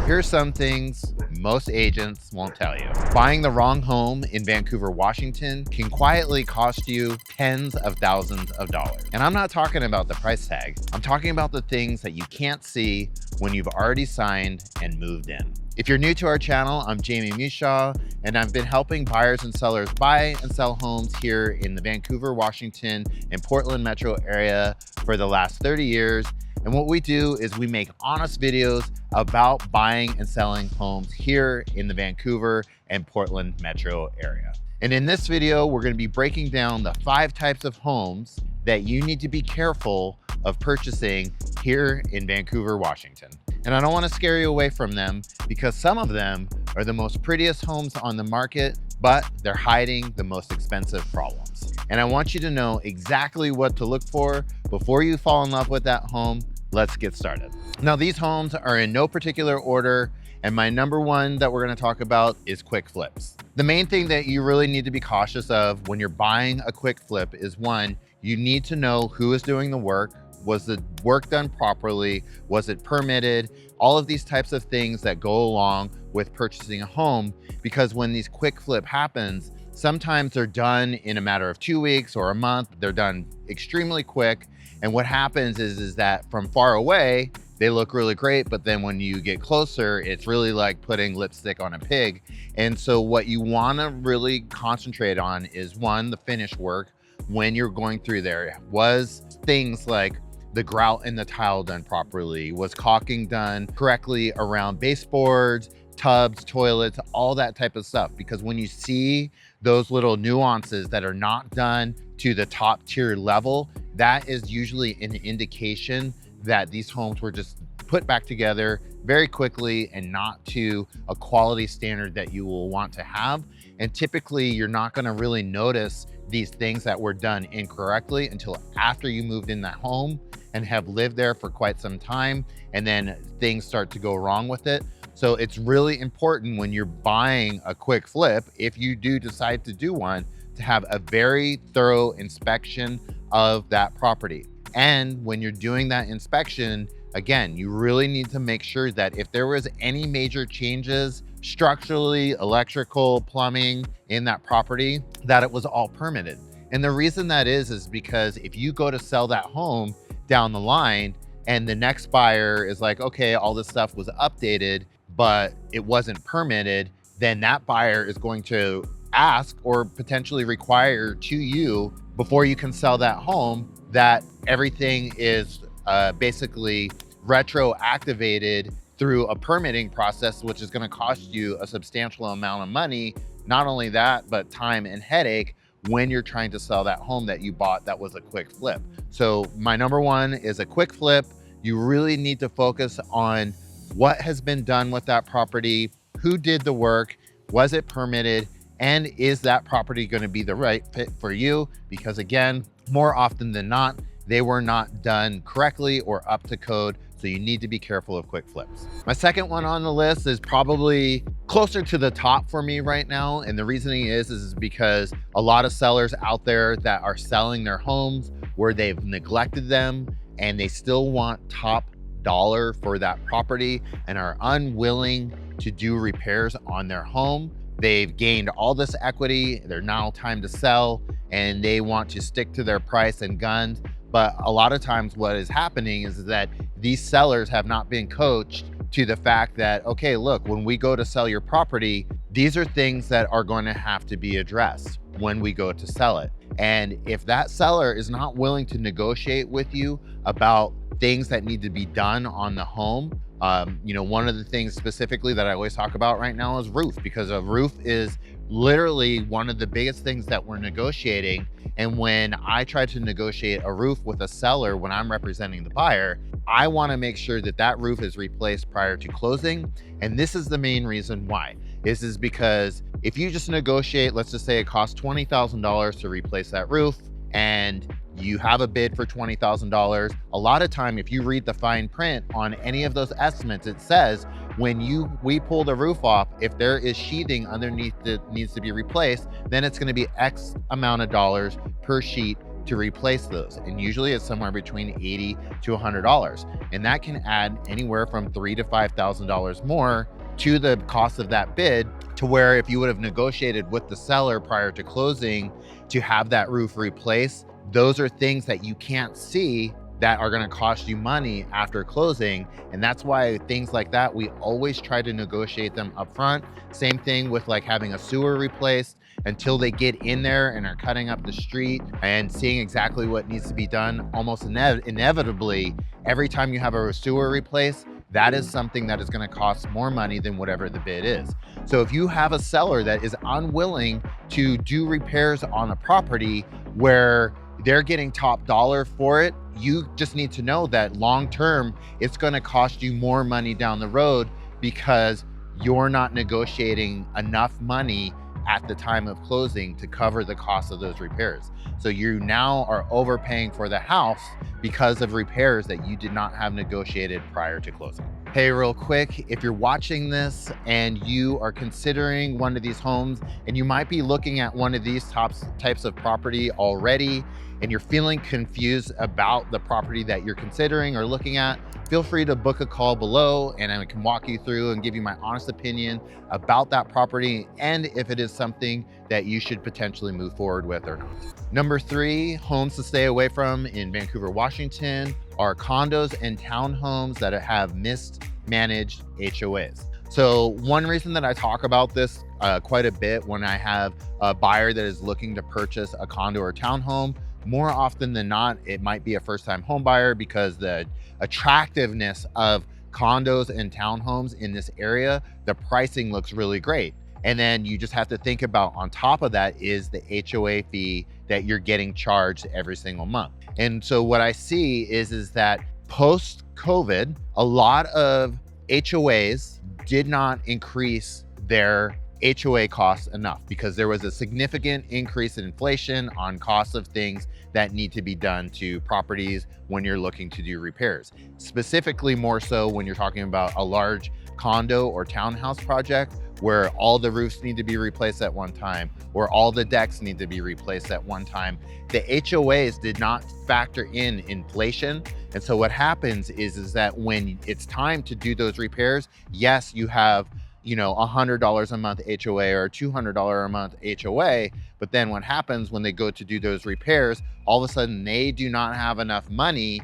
Here's some things most agents won't tell you. Buying the wrong home in Vancouver, Washington can quietly cost you tens of thousands of dollars. And I'm not talking about the price tag. I'm talking about the things that you can't see when you've already signed and moved in. If you're new to our channel, I'm Jamie Mushaw, and I've been helping buyers and sellers buy and sell homes here in the Vancouver, Washington, and Portland metro area for the last 30 years. And what we do is we make honest videos about buying and selling homes here in the Vancouver and Portland metro area. And in this video, we're going to be breaking down the 5 types of homes that you need to be careful of purchasing here in Vancouver, Washington. And I don't want to scare you away from them because some of them are the most prettiest homes on the market, but they're hiding the most expensive problems. And I want you to know exactly what to look for before you fall in love with that home. Let's get started. Now, these homes are in no particular order, and my number one that we're going to talk about is quick flips. The main thing that you really need to be cautious of when you're buying a quick flip is, one, you need to know who is doing the work. Was the work done properly? Was it permitted? All of these types of things that go along with purchasing a home, because when these quick flip happens, sometimes they're done in a matter of 2 weeks or a month. They're done extremely quick. And what happens is that from far away, they look really great, but then when you get closer, it's really like putting lipstick on a pig. And so what you want to really concentrate on is, one, the finish work. When you're going through there, was things like the grout and the tile done properly? Was caulking done correctly around baseboards, tubs, toilets, all that type of stuff? Because when you see those little nuances that are not done to the top tier level, that is usually an indication that these homes were just put back together very quickly and not to a quality standard that you will want to have. And typically you're not going to really notice these things that were done incorrectly until after you moved in that home and have lived there for quite some time, and then things start to go wrong with it. So it's really important when you're buying a quick flip, if you do decide to do one, to have a very thorough inspection of that property. And when you're doing that inspection, again, you really need to make sure that if there was any major changes structurally, electrical, plumbing in that property, that it was all permitted. And the reason that is because if you go to sell that home down the line and the next buyer is like, okay, all this stuff was updated, but it wasn't permitted, then that buyer is going to ask or potentially require to you, before you can sell that home, that everything is basically retroactivated through a permitting process, which is going to cost you a substantial amount of money. Not only that, but time and headache when you're trying to sell that home that you bought that was a quick flip. So my number one is a quick flip. You really need to focus on what has been done with that property, who did the work, was it permitted, and is that property going to be the right fit for you? Because again, more often than not, they were not done correctly or up to code. So you need to be careful of quick flips. My second one on the list is probably closer to the top for me right now. And the reasoning is because a lot of sellers out there that are selling their homes where they've neglected them and they still want top dollar for that property and are unwilling to do repairs on their home. They've gained all this equity. They're now time to sell and they want to stick to their price and guns. But a lot of times what is happening is that these sellers have not been coached to the fact that, okay, look, when we go to sell your property, these are things that are going to have to be addressed when we go to sell it. And if that seller is not willing to negotiate with you about things that need to be done on the home, one of the things specifically that I always talk about right now is roof, because a roof is literally one of the biggest things that we're negotiating. And when I try to negotiate a roof with a seller, when I'm representing the buyer, I want to make sure that that roof is replaced prior to closing. And this is the main reason why. This is because if you just negotiate, let's just say it costs $20,000 to replace that roof, and you have a bid for $20,000. A lot of time, if you read the fine print on any of those estimates, it says when we pull the roof off, if there is sheathing underneath that needs to be replaced, then it's going to be X amount of dollars per sheet to replace those. And usually it's somewhere between $80 to $100. And that can add anywhere from $3,000 to $5,000 more to the cost of that bid, to where if you would have negotiated with the seller prior to closing to have that roof replaced, those are things that you can't see that are going to cost you money after closing. And that's why things like that, we always try to negotiate them up front. Same thing with like having a sewer replaced. Until they get in there and are cutting up the street and seeing exactly what needs to be done, almost inevitably, every time you have a sewer replaced, that is something that is going to cost more money than whatever the bid is. So if you have a seller that is unwilling to do repairs on a property where they're getting top dollar for it, you just need to know that long term, it's going to cost you more money down the road because you're not negotiating enough money at the time of closing to cover the cost of those repairs. So you now are overpaying for the house because of repairs that you did not have negotiated prior to closing. Hey, real quick, if you're watching this and you are considering one of these homes and you might be looking at one of these types of property already and you're feeling confused about the property that you're considering or looking at, feel free to book a call below and I can walk you through and give you my honest opinion about that property and if it is something that you should potentially move forward with or not. Number 3, homes to stay away from in Vancouver, Washington are condos and townhomes that have mismanaged HOAs. So one reason that I talk about this quite a bit when I have a buyer that is looking to purchase a condo or townhome, more often than not, it might be a first-time home buyer because the attractiveness of condos and townhomes in this area, the pricing looks really great. And then you just have to think about on top of that is the HOA fee that you're getting charged every single month. And so what I see is that post-COVID, a lot of HOAs did not increase their HOA costs enough because there was a significant increase in inflation on costs of things that need to be done to properties when you're looking to do repairs. Specifically more so when you're talking about a large condo or townhouse project where all the roofs need to be replaced at one time or all the decks need to be replaced at one time. The HOAs did not factor in inflation. And so what happens is that when it's time to do those repairs, yes, you have $100 a month HOA or $200 a month HOA. But then what happens when they go to do those repairs, all of a sudden they do not have enough money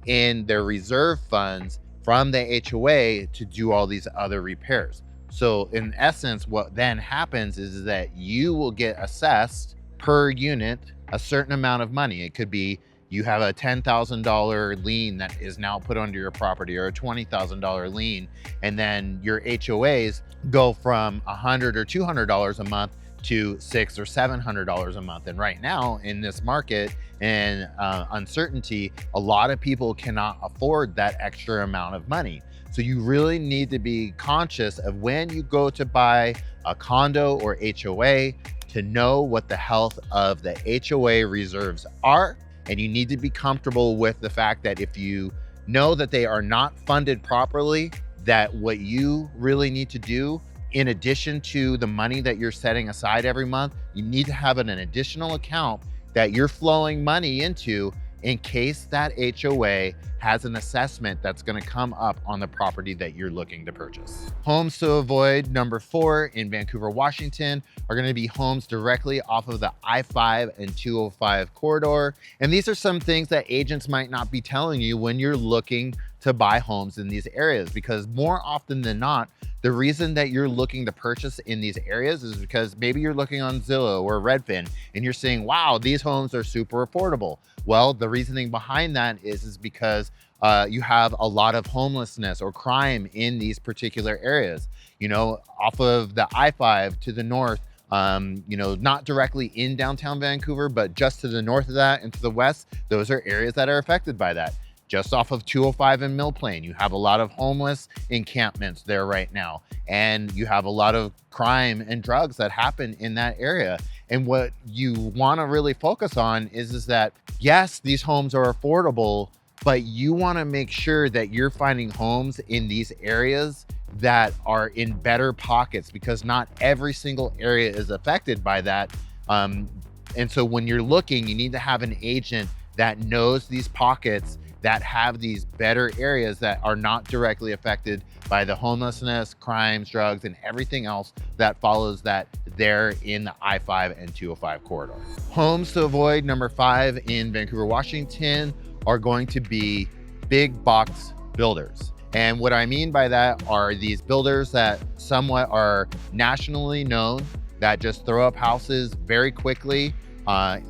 in their reserve funds from the HOA to do all these other repairs. So in essence, what then happens is that you will get assessed per unit a certain amount of money. It could be you have a $10,000 lien that is now put onto your property or a $20,000 lien, and then your HOAs go from $100 or $200 a month to $600 or $700 a month. And right now in this market and uncertainty, a lot of people cannot afford that extra amount of money. So you really need to be conscious of when you go to buy a condo or HOA to know what the health of the HOA reserves are. And you need to be comfortable with the fact that if you know that they are not funded properly, that what you really need to do, in addition to the money that you're setting aside every month, you need to have an additional account that you're flowing money into in case that HOA has an assessment that's going to come up on the property that you're looking to purchase. Homes to avoid, number 4 in Vancouver, Washington, are going to be homes directly off of the I-5 and 205 corridor. And these are some things that agents might not be telling you when you're looking to buy homes in these areas, because more often than not, the reason that you're looking to purchase in these areas is because maybe you're looking on Zillow or Redfin and you're saying, wow, these homes are super affordable. Well, the reasoning behind that is because you have a lot of homelessness or crime in these particular areas. Off of the I-5 to the north, not directly in downtown Vancouver, but just to the north of that and to the west, those are areas that are affected by that. Just off of 205 and Mill Plain, you have a lot of homeless encampments there right now. And you have a lot of crime and drugs that happen in that area. And what you want to really focus on is that, yes, these homes are affordable, but you want to make sure that you're finding homes in these areas that are in better pockets, because not every single area is affected by that. And so when you're looking, you need to have an agent that knows these pockets, that have these better areas that are not directly affected by the homelessness, crimes, drugs, and everything else that follows that there in the I-5 and 205 corridor. Homes to avoid, number 5 in Vancouver, Washington, are going to be big box builders. And what I mean by that are these builders that somewhat are nationally known, that just throw up houses very quickly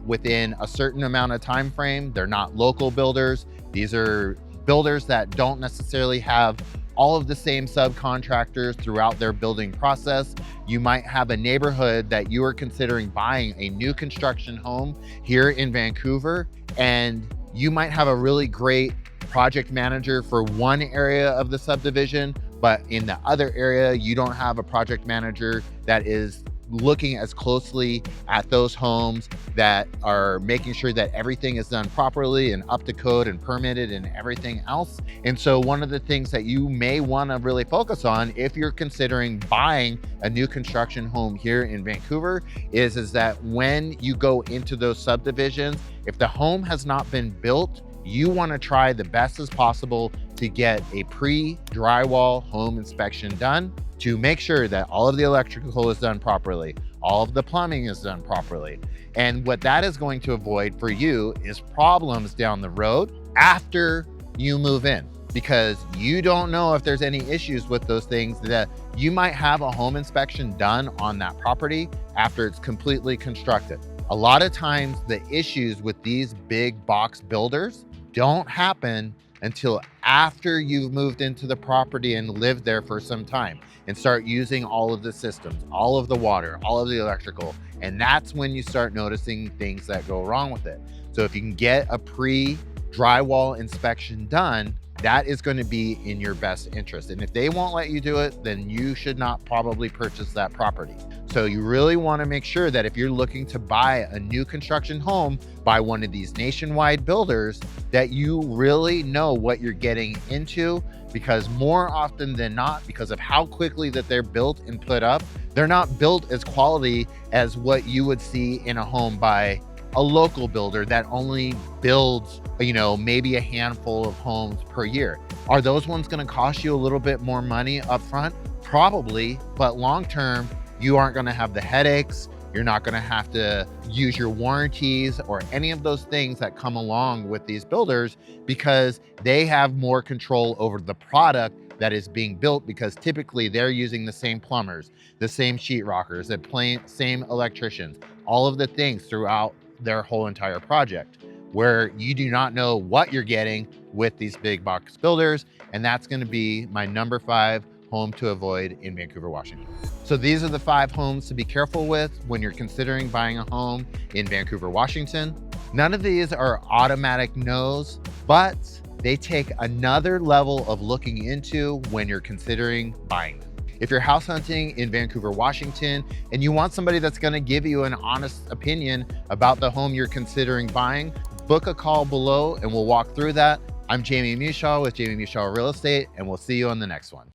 within a certain amount of time frame. They're not local builders. These are builders that don't necessarily have all of the same subcontractors throughout their building process. You might have a neighborhood that you are considering buying a new construction home here in Vancouver, and you might have a really great project manager for one area of the subdivision, but in the other area, you don't have a project manager that is looking as closely at those homes, that are making sure that everything is done properly and up to code and permitted and everything else. And so one of the things that you may want to really focus on if you're considering buying a new construction home here in Vancouver is that when you go into those subdivisions, if the home has not been built, you want to try the best as possible to get a pre-drywall home inspection done to make sure that all of the electrical is done properly, all of the plumbing is done properly. And what that is going to avoid for you is problems down the road after you move in, because you don't know if there's any issues with those things. That you might have a home inspection done on that property after it's completely constructed. A lot of times the issues with these big box builders don't happen until after you've moved into the property and lived there for some time and start using all of the systems, all of the water, all of the electrical. And that's when you start noticing things that go wrong with it. So if you can get a pre-drywall inspection done, that is going to be in your best interest. And if they won't let you do it, then you should not probably purchase that property. So you really want to make sure that if you're looking to buy a new construction home by one of these nationwide builders, that you really know what you're getting into, because more often than not, because of how quickly that they're built and put up, they're not built as quality as what you would see in a home by a local builder that only builds, maybe a handful of homes per year. Are those ones going to cost you a little bit more money up front? Probably, but long term, you aren't going to have the headaches. You're not going to have to use your warranties or any of those things that come along with these builders, because they have more control over the product that is being built, because typically they're using the same plumbers, the same sheetrockers, the same electricians, all of the things throughout their whole entire project, where you do not know what you're getting with these big box builders. And that's going to be my number 5 home to avoid in Vancouver, Washington. So these are the 5 homes to be careful with when you're considering buying a home in Vancouver, Washington. None of these are automatic no's, but they take another level of looking into when you're considering buying them. If you're house hunting in Vancouver, Washington, and you want somebody that's going to give you an honest opinion about the home you're considering buying, book a call below and we'll walk through that. I'm Jamie Mushaw with Jamie Mushaw Real Estate, and we'll see you on the next one.